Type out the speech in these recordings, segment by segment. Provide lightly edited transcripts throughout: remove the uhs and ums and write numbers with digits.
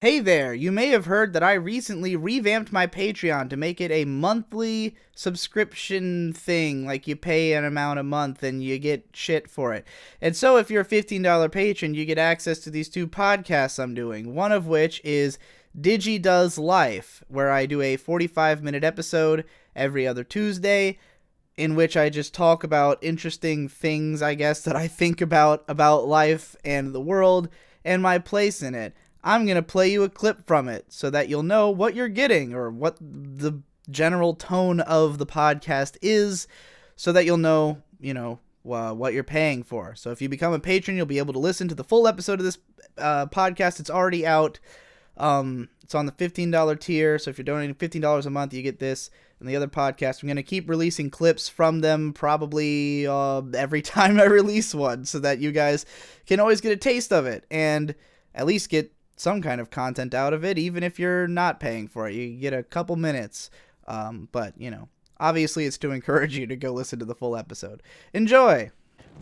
Hey there, you may have heard that I recently revamped my Patreon to make it a monthly subscription thing, like you pay an amount a month and you get shit for it. And so if you're a $15 patron, you get access to these two podcasts I'm doing, one of which is Digi Does Life, where I do a 45-minute episode every other Tuesday, in which I just talk about interesting things, I guess, that I think about life and the world and my place in it. I'm going to play you a clip from it so that you'll know what you're getting or what the general tone of the podcast is, so that you'll know, what you're paying for. So if you become a patron, you'll be able to listen to the full episode of this podcast. It's already out. It's on the $15 tier, so if you're donating $15 a month, you get this and the other podcast. I'm going to keep releasing clips from them probably every time I release one, so that you guys can always get a taste of it and at least get some kind of content out of it, even if you're not paying for it. You get a couple minutes, but, obviously it's to encourage you to go listen to the full episode. Enjoy!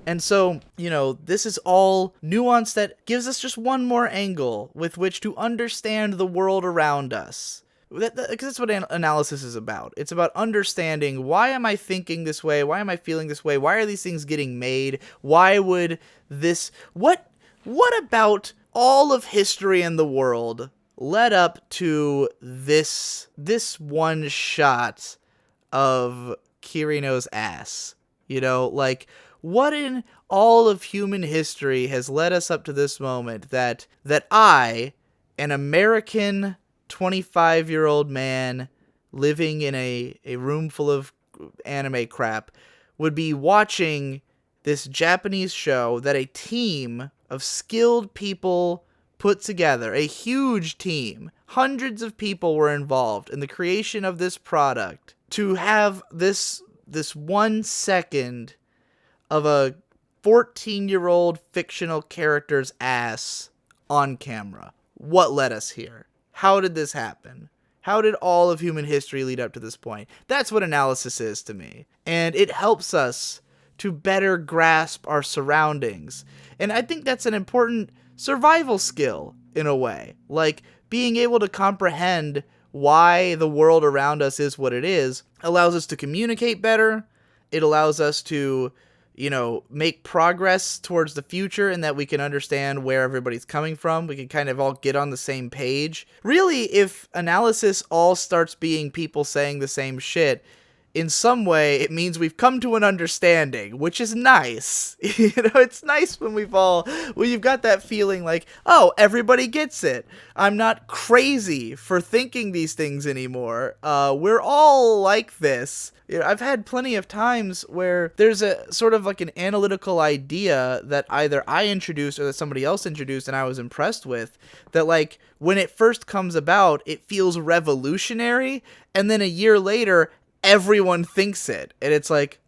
And so, this is all nuance that gives us just one more angle with which to understand the world around us. Because that's what analysis is about. It's about understanding, why am I thinking this way? Why am I feeling this way? Why are these things getting made? Why would this... What about all of history in the world led up to this one shot of Kirino's ass? What in all of human history has led us up to this moment that I, an American 25-year-old man living in a room full of anime crap, would be watching this Japanese show that a team of skilled people put together, a huge team. Hundreds of people were involved in the creation of this product. To have this 1 second of a 14-year-old fictional character's ass on camera. What led us here? How did this happen? How did all of human history lead up to this point? That's what analysis is to me. And it helps us to better grasp our surroundings. And I think that's an important survival skill, in a way. Like, being able to comprehend why the world around us is what it is allows us to communicate better. It allows us to, make progress towards the future, and that we can understand where everybody's coming from. We can kind of all get on the same page. Really, if analysis all starts being people saying the same shit, in some way, it means we've come to an understanding, which is nice. It's nice when you've got that feeling like, oh, everybody gets it. I'm not crazy for thinking these things anymore. We're all like this. I've had plenty of times where there's a sort of like an analytical idea that either I introduced or that somebody else introduced and I was impressed with, that like when it first comes about, it feels revolutionary, and then a year later, everyone thinks it. And it's like,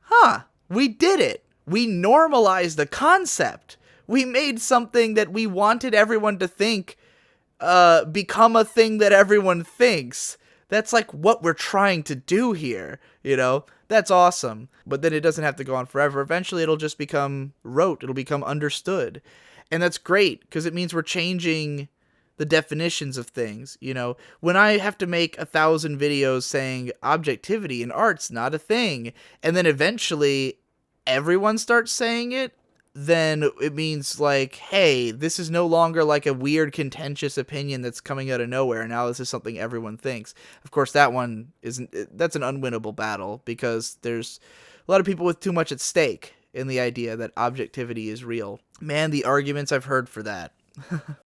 we did it. We normalized the concept. We made something that we wanted everyone to think become a thing that everyone thinks. That's like what we're trying to do here, That's awesome. But then it doesn't have to go on forever. Eventually it'll just become rote. It'll become understood. And that's great, because it means we're changing the definitions of things. When I have to make 1,000 videos saying objectivity in art's not a thing, and then eventually everyone starts saying it, then it means like, hey, this is no longer like a weird contentious opinion that's coming out of nowhere. Now this is something everyone thinks. Of course, that's an unwinnable battle, because there's a lot of people with too much at stake in the idea that objectivity is real. Man, the arguments I've heard for that.